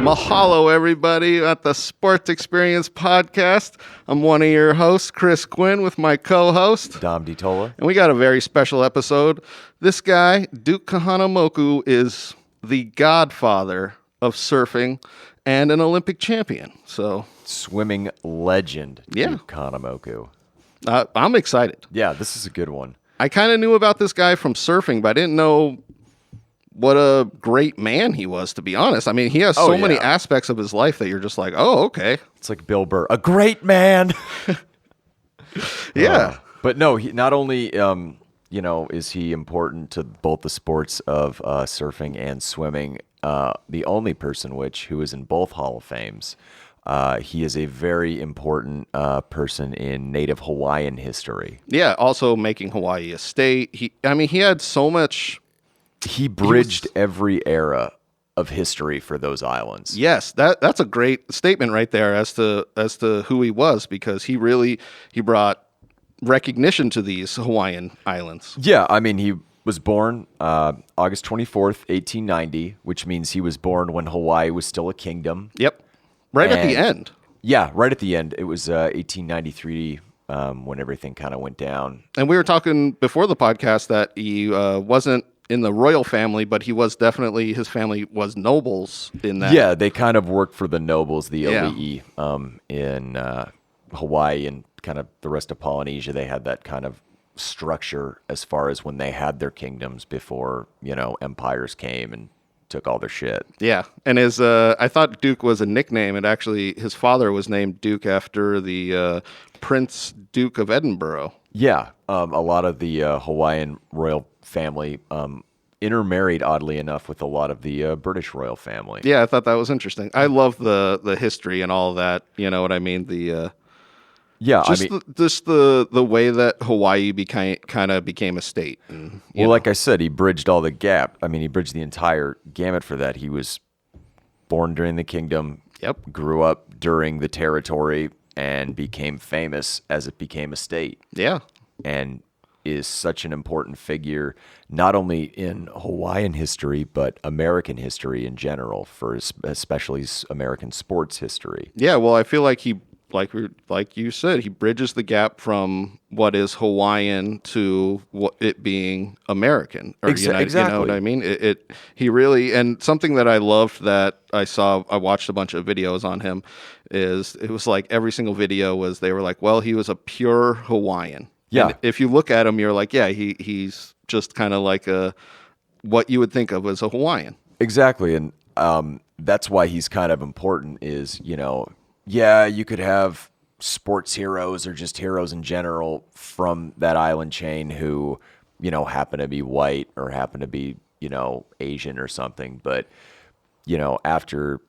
Mahalo, everybody, at the Sports Experience Podcast. I'm one of your hosts, Chris Quinn, with my co-host, Dom DiTolla. And we got a very special episode. This guy, Duke Kahanamoku, is the godfather of surfing and an Olympic champion. So, swimming legend, Yeah. Duke Kahanamoku. I'm excited. Yeah, this is a good one. I kind of knew about this guy from surfing, but I didn't know what a great man he was, to be honest. I mean, he has so many aspects of his life that you're just like, oh, okay. It's like Bill Burr, a great man. Yeah. But no, he not only, is he important to both the sports of surfing and swimming, the only person who is in both Hall of Fames. He is a very important person in Native Hawaiian history. Yeah, also making Hawaii a state. He had so much. He bridged every era of history for those islands. Yes, that's a great statement right there as to who he was, because he brought recognition to these Hawaiian islands. Yeah, I mean, he was born August 24th, 1890, which means he was born when Hawaii was still a kingdom. Yep. Right at the end. Yeah, right at the end. It was 1893 when everything kind of went down. And we were talking before the podcast that he wasn't in the royal family, but he was definitely, his family was nobles in that. Yeah, they kind of worked for the nobles, the elite, in Hawaii and kind of the rest of Polynesia. They had that kind of structure as far as when they had their kingdoms before, empires came and took all their shit. Yeah, and I thought Duke was a nickname. It actually, his father was named Duke after the Prince Duke of Edinburgh. Yeah, a lot of the Hawaiian royal family intermarried, oddly enough, with a lot of the British royal family. Yeah, I thought that was interesting. I love the history and all that. You know what I mean? The way that Hawaii kind of became a state. And, like I said, he bridged all the gap. I mean, he bridged the entire gamut for that. He was born during the kingdom. Yep. Grew up during the territory and became famous as it became a state. Yeah. And is such an important figure, not only in Hawaiian history, but American history in general, for especially American sports history. Yeah, well, I feel like he, like you said, he bridges the gap from what is Hawaiian to what it being American or United. Exactly. You know what I mean? He really, and something that I loved that I watched a bunch of videos on him, is it was like every single video was, they were like, well, he was a pure Hawaiian. Yeah. And if you look at him, you're like, yeah, he's just kind of like what you would think of as a Hawaiian. Exactly. And that's why he's kind of important is, you could have sports heroes or just heroes in general from that island chain who, happen to be white or happen to be, Asian or something. But, after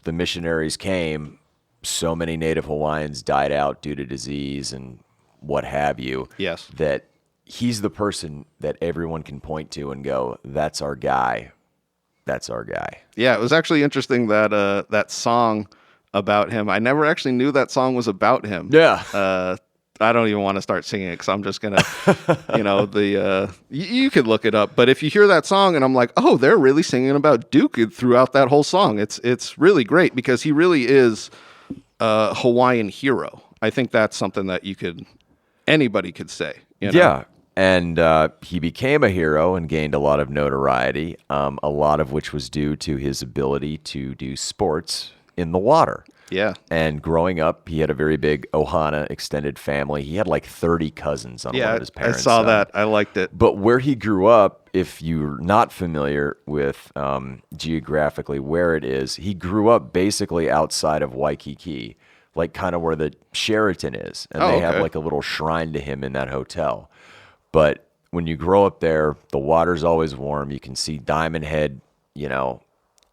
the missionaries came, so many Native Hawaiians died out due to disease and what have you. Yes. That he's the person that everyone can point to and go, that's our guy. That's our guy. Yeah, it was actually interesting that that song about him, I never actually knew that song was about him. Yeah. I don't even want to start singing it because I'm just gonna, you could look it up. But if you hear that song and I'm like, oh, they're really singing about Duke throughout that whole song. It's really great because he really is a Hawaiian hero. I think that's something that anybody could say. Yeah. And he became a hero and gained a lot of notoriety, a lot of which was due to his ability to do sports in the water. Yeah. And growing up, he had a very big Ohana extended family. He had like 30 cousins on one of his parents. I saw that. I liked it. But where he grew up, if you're not familiar with geographically where it is, he grew up basically outside of Waikiki, like kind of where the Sheraton is. And they have like a little shrine to him in that hotel. But when you grow up there, the water's always warm. You can see Diamond Head,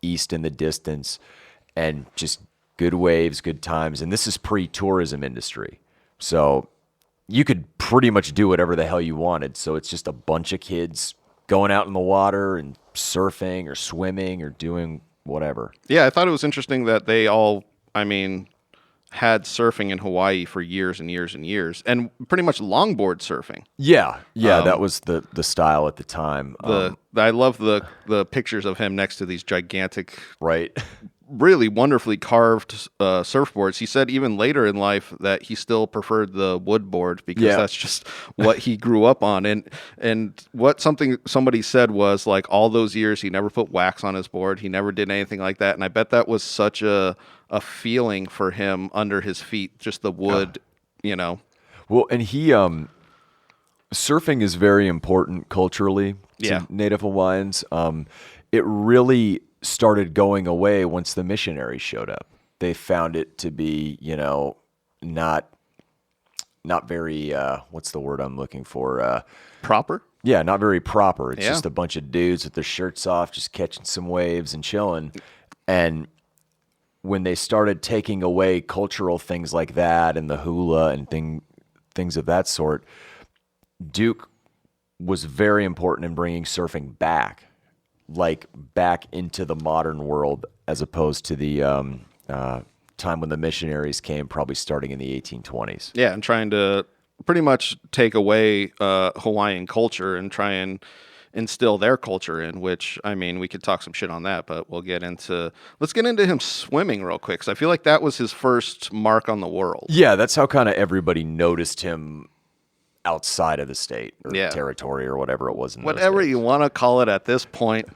east in the distance, and just good waves, good times. And this is pre-tourism industry. So you could pretty much do whatever the hell you wanted. So it's just a bunch of kids going out in the water and surfing or swimming or doing whatever. Yeah, I thought it was interesting that they all, had surfing in Hawaii for years and years and years, and pretty much longboard surfing. Yeah, that was the style at the time. I love the pictures of him next to these gigantic really wonderfully carved surfboards. He said even later in life that he still preferred the wood board because that's just what he grew up on. And what somebody said was like all those years he never put wax on his board. He never did anything like that. And I bet that was such a feeling for him under his feet, just the wood, Well, and he surfing is very important culturally to Native Hawaiians. It really started going away once the missionaries showed up. They found it to be, not very, what's the word I'm looking for? Proper? Yeah, not very proper. It's just a bunch of dudes with their shirts off, just catching some waves and chilling. And when they started taking away cultural things like that and the hula and things of that sort, Duke was very important in bringing surfing back into the modern world, as opposed to the time when the missionaries came, probably starting in the 1820s. Yeah, and trying to pretty much take away Hawaiian culture and try and instill their culture in, which, I mean, we could talk some shit on that, but let's get into him swimming real quick, because I feel like that was his first mark on the world. Yeah, that's how kind of everybody noticed him outside of the state or territory or whatever it was. Whatever you want to call it at this point.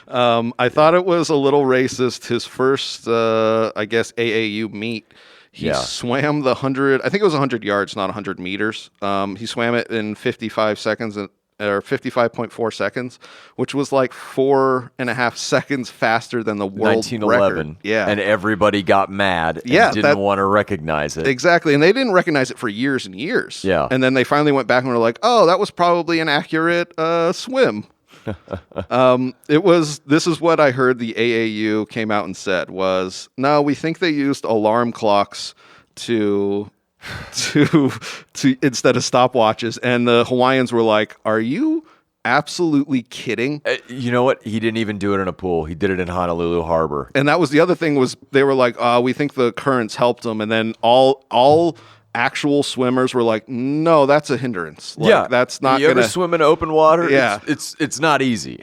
I thought it was a little racist. His first, AAU meet, he swam the 100, I think it was 100 yards, not 100 meters. He swam it in 55 seconds or 55.4 seconds, which was like 4.5 seconds faster than the world 1911. record. Yeah. And everybody got mad and didn't want to recognize it. Exactly. And they didn't recognize it for years and years. Yeah. And then they finally went back and were like, oh, that was probably an accurate swim. This is what I heard the AAU came out and said was, no, we think they used alarm clocks to instead of stopwatches, and the Hawaiians were like, are you absolutely kidding? You know what? He didn't even do it in a pool. He did it in Honolulu Harbor. And that was the other thing, was they were like, we think the currents helped them, and then all actual swimmers were like, no, that's a hindrance. Like, that's not you ever swim in open water? Yeah. It's not easy.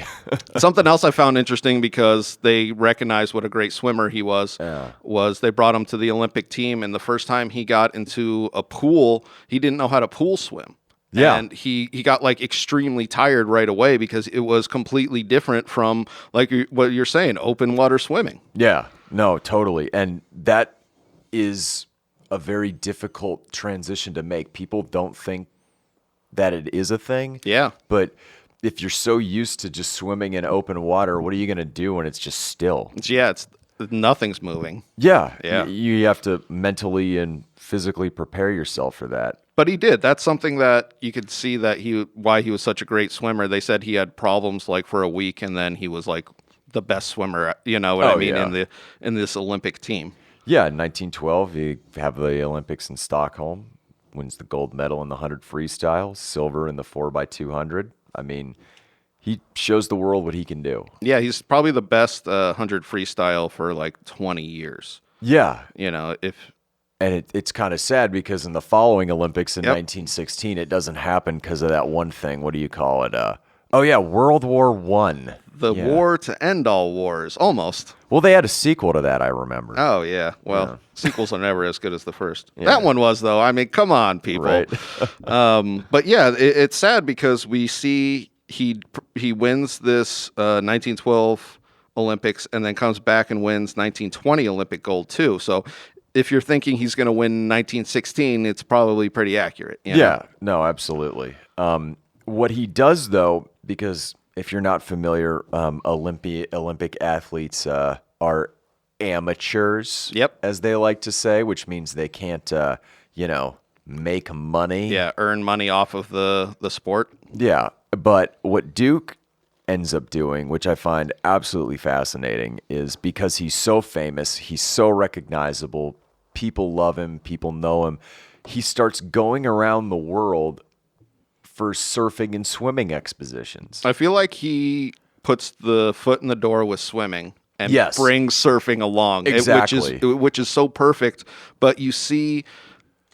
Something else I found interesting, because they recognized what a great swimmer he was they brought him to the Olympic team, and the first time he got into a pool, he didn't know how to pool swim. Yeah. And he got like extremely tired right away, because it was completely different from like what you're saying, open water swimming. Yeah, no, totally. And that is a very difficult transition to make. People don't think that it is a thing. Yeah. But if you're so used to just swimming in open water, what are you going to do when it's just still? Nothing's moving. Yeah. Yeah. You have to mentally and physically prepare yourself for that. But he did. That's something that you could see that why he was such a great swimmer. They said he had problems like for a week, and then he was like the best swimmer, in this Olympic team. Yeah, in 1912, you have the Olympics in Stockholm, wins the gold medal in the 100 freestyle, silver in the 4x200. I mean, he shows the world what he can do. Yeah, he's probably the best 100 freestyle for like 20 years. Yeah. And it's kind of sad, because in the following Olympics in 1916, it doesn't happen because of that one thing. What do you call it? World War I. The war to end all wars, almost. Well, they had a sequel to that, I remember. Oh, yeah. Well, sequels are never as good as the first. Yeah. That one was, though. I mean, come on, people. Right. But yeah, it's sad, because we see he wins this 1912 Olympics, and then comes back and wins 1920 Olympic gold, too. So if you're thinking he's going to win 1916, it's probably pretty accurate. Yeah, no, absolutely. What he does, though, because if you're not familiar, Olympic athletes are amateurs, as they like to say, which means they can't, make money. Yeah, earn money off of the sport. Yeah, but what Duke ends up doing, which I find absolutely fascinating, is because he's so famous, he's so recognizable, people love him, people know him, he starts going around the world for surfing and swimming expositions. I feel like he puts the foot in the door with swimming and brings surfing along, exactly. which is so perfect. But you see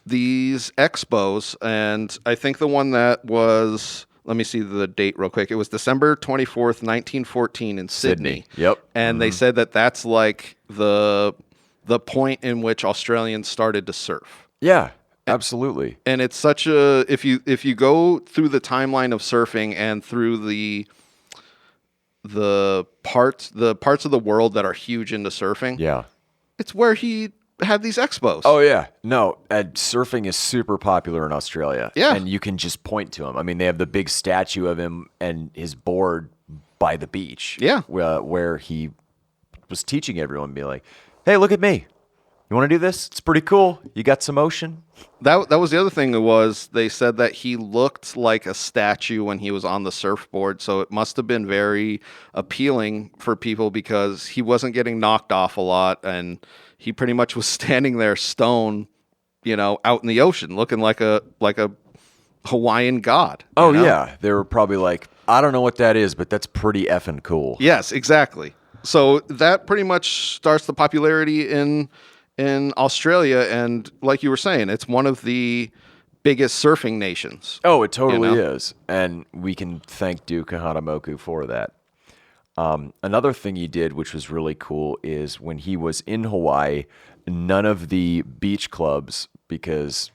these expos, and I think the one that was let me see the date real quick. It was December 24th, 1914 in Sydney. Yep. And they said that that's like the point in which Australians started to surf. Yeah, absolutely. And it's such a if you go through the timeline of surfing and through the parts of the world that are huge into surfing, Yeah. it's where he had these expos. Oh, yeah. No, surfing is super popular in Australia. Yeah. And you can just point to him. I mean, they have the big statue of him and his board by the beach. Yeah. Where he was teaching everyone, be like, hey, look at me. You want to do this? It's pretty cool. You got some motion? That was the other thing. Was they said that he looked like a statue when he was on the surfboard, so it must have been very appealing for people because he wasn't getting knocked off a lot, and he pretty much was standing there stone, out in the ocean, looking like a Hawaiian god. Oh, yeah. They were probably like, I don't know what that is, but that's pretty effing cool. Yes, exactly. So that pretty much starts the popularity in Australia, and like you were saying, it's one of the biggest surfing nations. Oh, it totally is. And we can thank Duke Kahanamoku for that. Another thing he did, which was really cool, is when he was in Hawaii, none of the beach clubs, because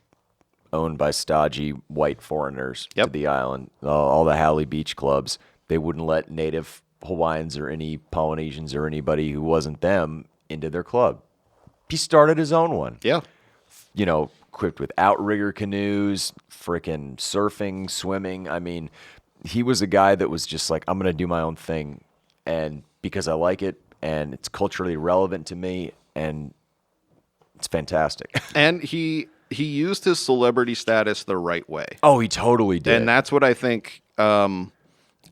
owned by stodgy white foreigners to the island, all the Haole Beach clubs, they wouldn't let Native Hawaiians or any Polynesians or anybody who wasn't them into their club. He started his own one. Yeah. Equipped with outrigger canoes, frickin' surfing, swimming. I mean, he was a guy that was just like, I'm going to do my own thing. And because I like it and it's culturally relevant to me and it's fantastic. And he used his celebrity status the right way. Oh, he totally did. And that's what I think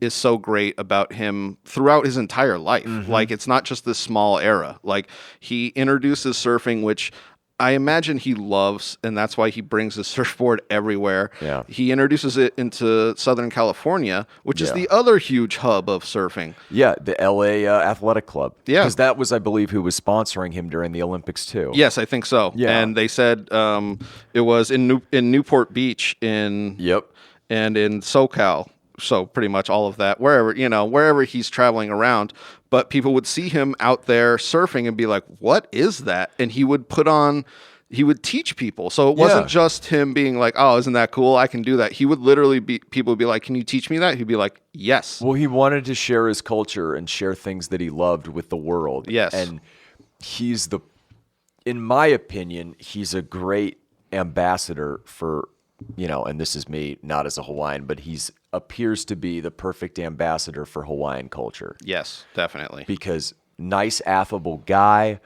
is so great about him throughout his entire life. Mm-hmm. Like, it's not just this small era. Like, he introduces surfing, which I imagine he loves, and that's why he brings his surfboard everywhere. Yeah. He introduces it into Southern California, which is the other huge hub of surfing. Yeah, the LA Athletic Club. Yeah. Because that was, I believe, who was sponsoring him during the Olympics, too. Yes, I think so. Yeah. And they said it was in Newport Beach and in SoCal. So pretty much all of that, wherever he's traveling around, but people would see him out there surfing and be like, what is that? And he would teach people. So it wasn't just him being like, oh, isn't that cool? I can do that. He would literally people would be like, can you teach me that? He'd be like, yes. Well, he wanted to share his culture and share things that he loved with the world. Yes. And in my opinion, he's a great ambassador for, and this is me, not as a Hawaiian, but appears to be the perfect ambassador for Hawaiian culture. Yes, definitely. Because nice, affable guy.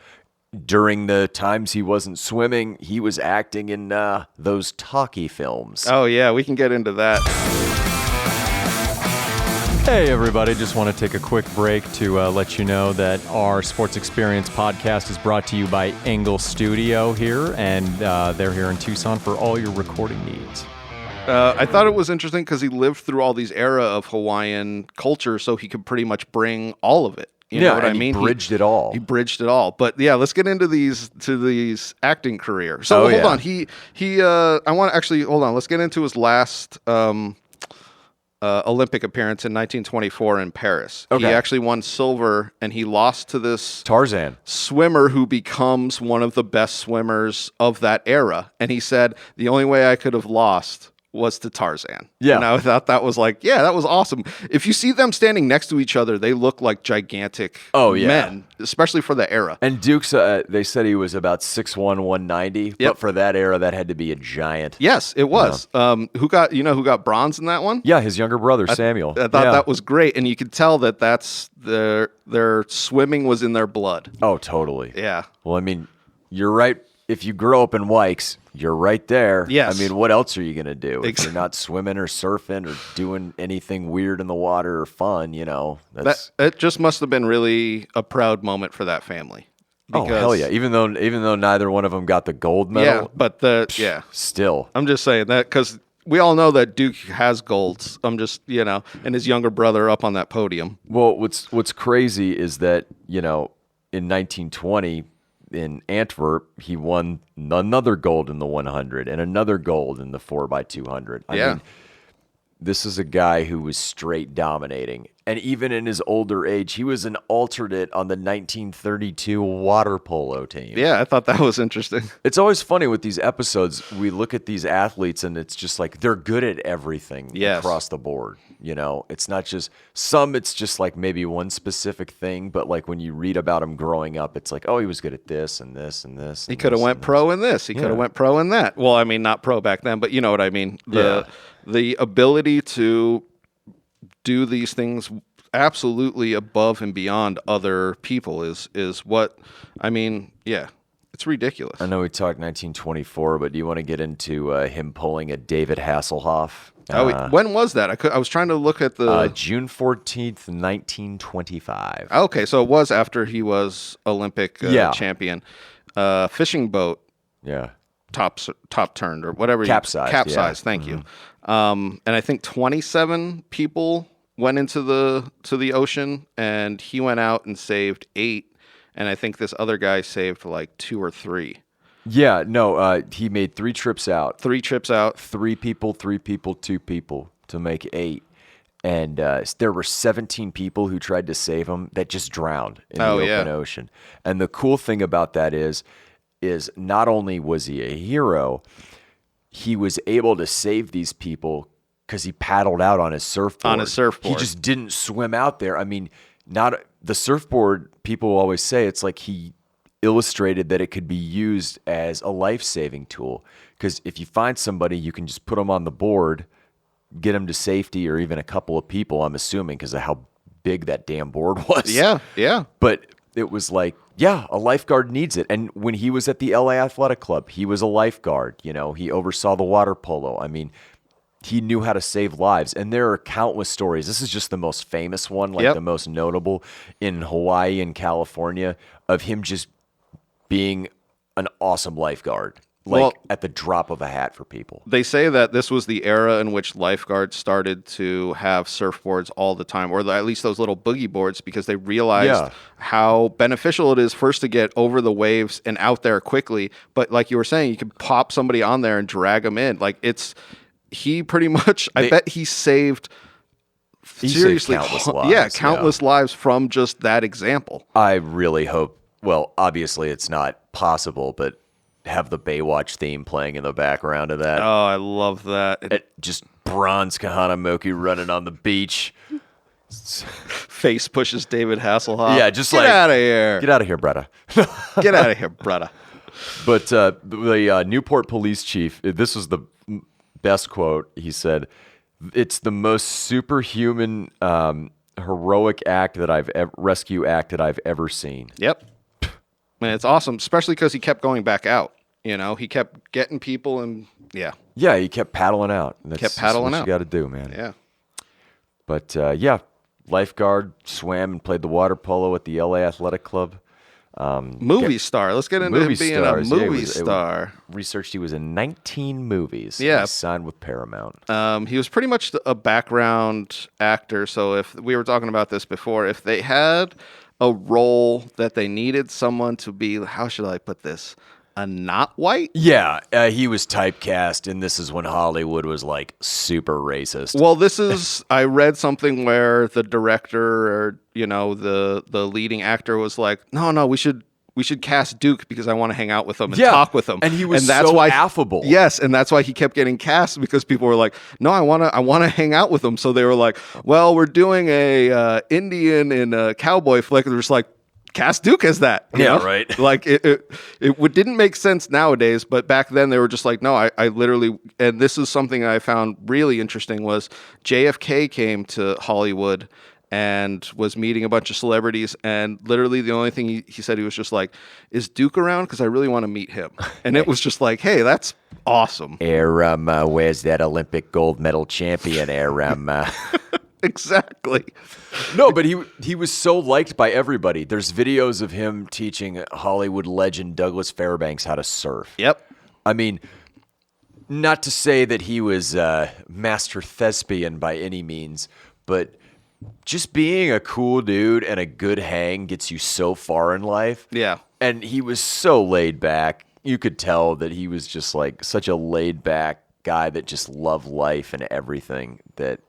During the times he wasn't swimming, he was acting in those talkie films. Oh, yeah, we can get into that. Hey, everybody. Just want to take a quick break to let you know that our Sports Experience podcast is brought to you by Engle Studio here, and they're here in Tucson for all your recording needs. I thought it was interesting because he lived through all these era of Hawaiian culture, so he could pretty much bring all of it. You know what I mean? He bridged it all. He bridged it all. But yeah, let's get into these acting career. So hold on. I want to actually hold on. Let's get into his last Olympic appearance in 1924 in Paris. Okay. He actually won silver, and he lost to this Tarzan swimmer who becomes one of the best swimmers of that era. And he said, the only way I could have lost was to Tarzan. Yeah. And I thought that was like, yeah, that was awesome. If you see them standing next to each other, they look like gigantic men, especially for the era. And Duke's, they said he was about 6'1", 190, but for that era, that had to be a giant. Yes, it was. Who got bronze in that one? Yeah, his younger brother, Samuel. I thought that was great, and you could tell that that's their swimming was in their blood. Oh, totally. Yeah. Well, I mean, you're right. If you grow up in Wikes, you're right there. Yes. I mean, what else are you going to do? If you're not swimming or surfing or doing anything weird in the water or fun, it just must have been really a proud moment for that family. Oh, hell yeah. Even though neither one of them got the gold medal. Yeah, but still. I'm just saying that because we all know that Duke has golds. I'm just, and his younger brother up on that podium. Well, what's crazy is that, in 1920, in Antwerp, he won another gold in the 100 and another gold in the 4x200. I mean, this is a guy who was straight dominating. And even in his older age, he was an alternate on the 1932 water polo team. Yeah, I thought that was interesting. It's always funny with these episodes. We look at these athletes and it's just like they're good at everything across the board. You know, it's not just some, it's just like maybe one specific thing. But like when you read about him growing up, it's like, oh, he was good at this and this and this. He could have went pro in this. He could have went pro in that. Well, I mean, not pro back then, but you know what I mean. The ability to do these things absolutely above and beyond other people is what, I mean, yeah, it's ridiculous. I know we talked 1924, but do you want to get into him pulling a David Hasselhoff? When was that? I was trying to look at the... June 14th, 1925. Okay, so it was after he was Olympic champion. Fishing boat. Yeah. Top turned or whatever. Capsized. Thank you. And I think 27 people went into the ocean, and he went out and saved 8. And I think this other guy saved like 2 or 3. Yeah, no, he made 3 trips out. 3 trips out. 3 people, 2 people to make 8. And there were 17 people who tried to save him that just drowned in the open ocean. And the cool thing about that is not only was he a hero, he was able to save these people because he paddled out on his surfboard. He just didn't swim out there. I mean, not the surfboard, people always say it's like he illustrated that it could be used as a life-saving tool. Because if you find somebody, you can just put them on the board, get them to safety, or even a couple of people, I'm assuming, because of how big that damn board was. Yeah. But it was like, yeah, a lifeguard needs it. And when he was at the LA Athletic Club, he was a lifeguard. You know, he oversaw the water polo. I mean, he knew how to save lives. And there are countless stories. This is just the most famous one, like the most notable in Hawaii and California, of him just being an awesome lifeguard. At the drop of a hat for people. They say that this was the era in which lifeguards started to have surfboards all the time, or at least those little boogie boards, because they realized how beneficial it is first to get over the waves and out there quickly. But like you were saying, you can pop somebody on there and drag them in. Like he pretty much, I bet he saved seriously countless lives. Countless lives from just that example. I really hope, well, obviously it's not possible, but have the Baywatch theme playing in the background of that. Oh, I love that. Just bronze Kahanamoku running on the beach. Face pushes David Hasselhoff. Yeah, just get out of here. Get out of here, brother. Get out of here, brother. But the Newport police chief, this was the best quote. He said, "It's the most superhuman, heroic rescue act that I've ever seen." Yep. And it's awesome, especially because he kept going back out. You know, he kept getting people and Yeah, he kept paddling out. That's what you got to do, man. Yeah. But lifeguard, swam and played the water polo at the LA Athletic Club. Movie star. Let's get into him being a movie star. Researched he was in 19 movies. Yeah. He signed with Paramount. He was pretty much a background actor. So if we were talking about this before, if they had a role that they needed someone to be, how should I put this? A not white? Yeah, he was typecast, and this is when Hollywood was like super racist. Well, this is, I read something where the director or, the leading actor was like, no, we should cast Duke because I want to hang out with him and talk with him. And he was so affable. Yes, and that's why he kept getting cast, because people were like, no, I want to hang out with him. So they were like, well, we're doing a Indian in a cowboy flick. And they're just like, cast Duke as that. You know? Right. Like it didn't make sense nowadays, but back then they were just like, no, I literally, and this is something I found really interesting, was JFK came to Hollywood and was meeting a bunch of celebrities, and literally the only thing he said, he was just like, is Duke around? Because I really want to meet him. And it was just like, hey, that's awesome. Where's that Olympic gold medal champion, Exactly. No, but he was so liked by everybody. There's videos of him teaching Hollywood legend Douglas Fairbanks how to surf. Yep. I mean, not to say that he was a master thespian by any means, but just being a cool dude and a good hang gets you so far in life. Yeah. And he was so laid back. You could tell that he was just like such a laid back, guy that just loved life and everything. That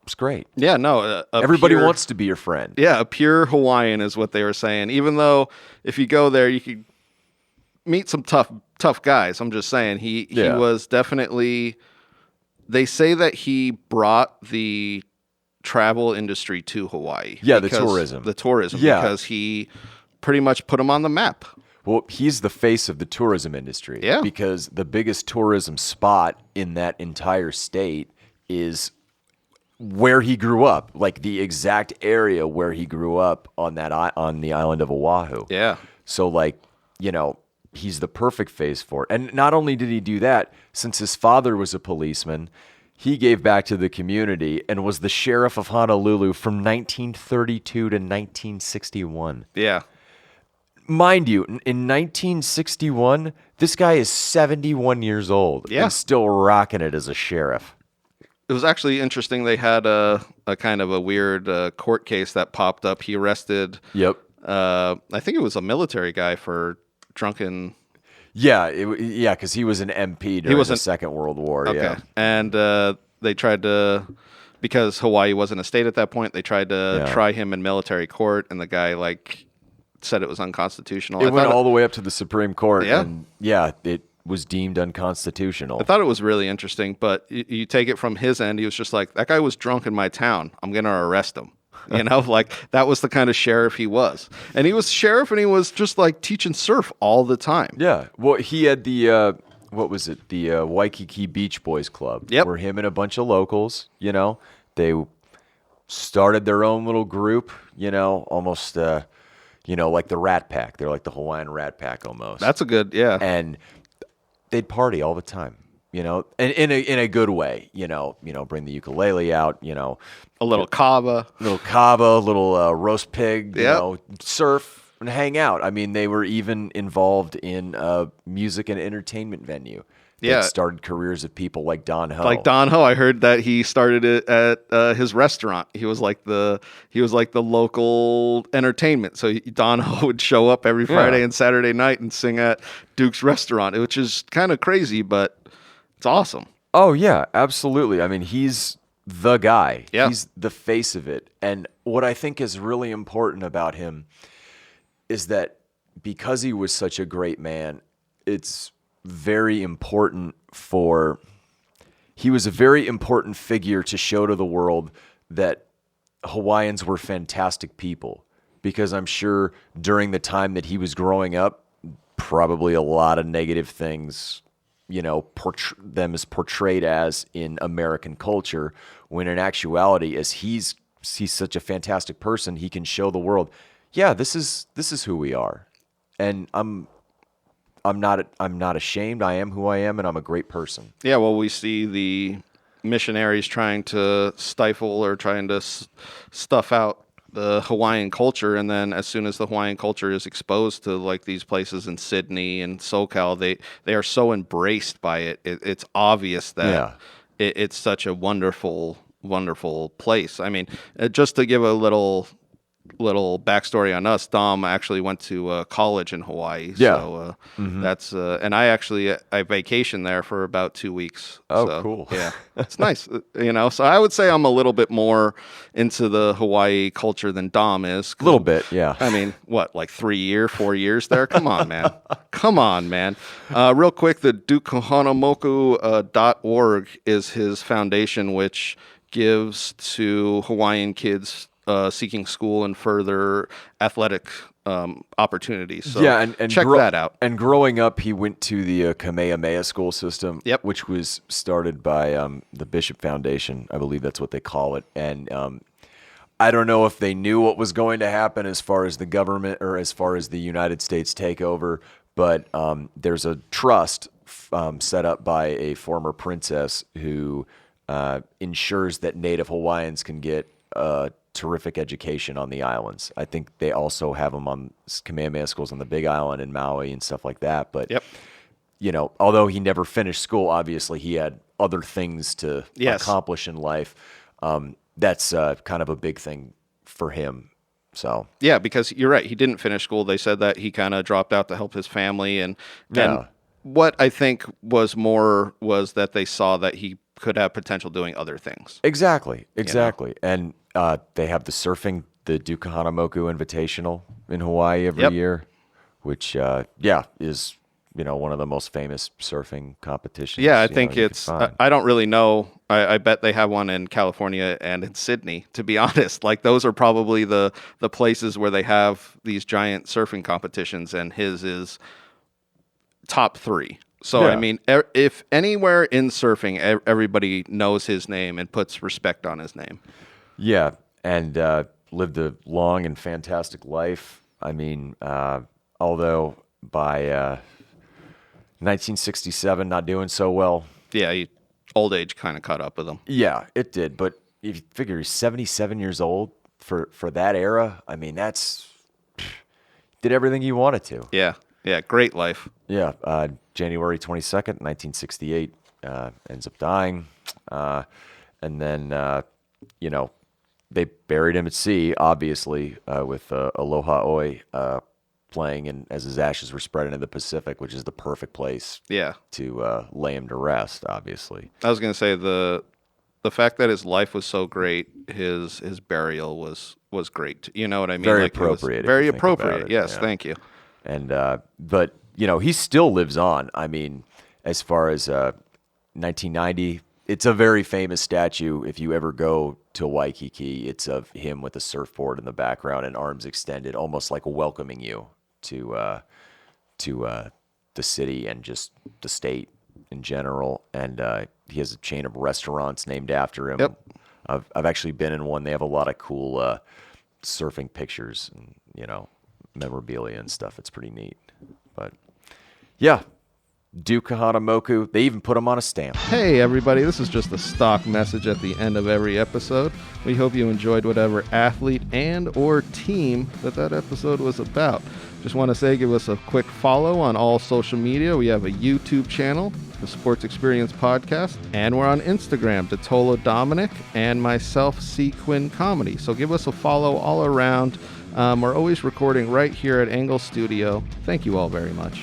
was great. Yeah, no. Everybody wants to be your friend. Yeah, a pure Hawaiian is what they were saying. Even though if you go there, you could meet some tough guys. I'm just saying he was definitely. They say that he brought the travel industry to Hawaii. Yeah, the tourism. Yeah. Because he pretty much put them on the map. Well, he's the face of the tourism industry. Yeah. Because the biggest tourism spot in that entire state is where he grew up, like the exact area where he grew up on the island of Oahu. Yeah. So, like, he's the perfect face for it. And not only did he do that, since his father was a policeman, he gave back to the community and was the sheriff of Honolulu from 1932 to 1961. Yeah. Mind you, in 1961, this guy is 71 years old and still rocking it as a sheriff. It was actually interesting. They had a kind of a weird court case that popped up. He arrested, I think it was a military guy for drunken. Yeah, because he was an MP during the Second World War. Okay. Yeah. And they tried to, because Hawaii wasn't a state at that point, they tried to try him in military court, and the guy said it was unconstitutional. It went all the way up to the Supreme Court. Yeah. And it was deemed unconstitutional. I thought it was really interesting, but you take it from his end, he was just like, that guy was drunk in my town. I'm going to arrest him. That was the kind of sheriff he was. And he was sheriff, and he was just teaching surf all the time. Yeah. Well, he had the, the Waikiki Beach Boys Club. Yep. Where him and a bunch of locals, they started their own little group, almost, like the Rat Pack. They're like the Hawaiian Rat Pack almost. That's a good, yeah. And they'd party all the time, and in a good way, bring the ukulele out, a little kava, little roast pig, surf and hang out. I mean, they were even involved in a music and entertainment venue. That started careers of people like Don Ho. I heard that he started it at his restaurant. He was like the local entertainment. So Don Ho would show up every Friday and Saturday night and sing at Duke's restaurant, which is kind of crazy, but it's awesome. Oh yeah, absolutely. I mean, he's the guy. Yeah. He's the face of it. And what I think is really important about him is that because he was such a great man, it's very important he was a very important figure to show to the world that Hawaiians were fantastic people, because I'm sure during the time that he was growing up, probably a lot of negative things, them as portrayed as in American culture, when in actuality, as he's such a fantastic person, he can show the world, this is who we are. And I'm not ashamed. I am who I am, and I'm a great person. Yeah, well, we see the missionaries trying to stifle or trying to stuff out the Hawaiian culture, and then as soon as the Hawaiian culture is exposed to these places in Sydney and SoCal, they are so embraced by it. It's obvious that it's such a wonderful, wonderful place. I mean, just to give a little backstory on us, Dom actually went to college in Hawaii. Yeah. So that's and I vacationed there for about 2 weeks. Oh, so, cool. Yeah, it's nice. So I would say I'm a little bit more into the Hawaii culture than Dom is. A little bit, yeah. I mean, what, 4 years there? Come on, man. Come on, man. Real quick, the Kahanamoku.org is his foundation, which gives to Hawaiian kids seeking school and further athletic opportunities. So and check that out. And growing up, he went to the Kamehameha school system, which was started by the Bishop Foundation. I believe that's what they call it. And I don't know if they knew what was going to happen as far as the government or as far as the United States takeover, but there's a trust set up by a former princess who ensures that Native Hawaiians can get terrific education on the islands. I think they also have them on Kamehameha schools on the Big Island in Maui and stuff like that. But, although he never finished school, obviously he had other things to accomplish in life. That's kind of a big thing for him. So yeah, because you're right, he didn't finish school. They said that he kind of dropped out to help his family, and what I think was that they saw that he could have potential doing other things. Exactly. And they have the surfing, the Kahanamoku Invitational in Hawaii every year, which is one of the most famous surfing competitions. Yeah, I think it's. I don't really know. I bet they have one in California and in Sydney. To be honest, like those are probably the places where they have these giant surfing competitions, and his is top 3. So I mean, if anywhere in surfing, everybody knows his name and puts respect on his name. Yeah, and lived a long and fantastic life. I mean, although by 1967, not doing so well. Yeah, old age kind of caught up with him. Yeah, it did. But if you figure he's 77 years old for that era, I mean, did everything you wanted to. Yeah, great life. Yeah, January 22nd, 1968, ends up dying. And then, they buried him at sea, obviously, with Aloha Oi playing as his ashes were spread into the Pacific, which is the perfect place to lay him to rest, obviously. I was going to say the fact that his life was so great, his burial was great. You know what I mean? Very appropriate. Very appropriate. Yes, thank you. And but he still lives on. I mean, as far as 1990, it's a very famous statue. If you ever go to Waikiki, it's of him with a surfboard in the background and arms extended, almost like welcoming you to the city and just the state in general. And he has a chain of restaurants named after him. Yep. I've actually been in one. They have a lot of cool surfing pictures and memorabilia and stuff. It's pretty neat. But yeah, Kahanamoku. They even put him on a stamp. Hey everybody, this is just a stock message at the end of every episode. We hope you enjoyed whatever athlete and or team that episode was about. Just want to say, give us a quick follow on all social media. We have a YouTube channel, the Sports Experience Podcast, and we're on Instagram, DiTolla Dominic, and myself, C. Quinn Comedy. So give us a follow all around. We're always recording right here at Engle Studio. Thank you all very much.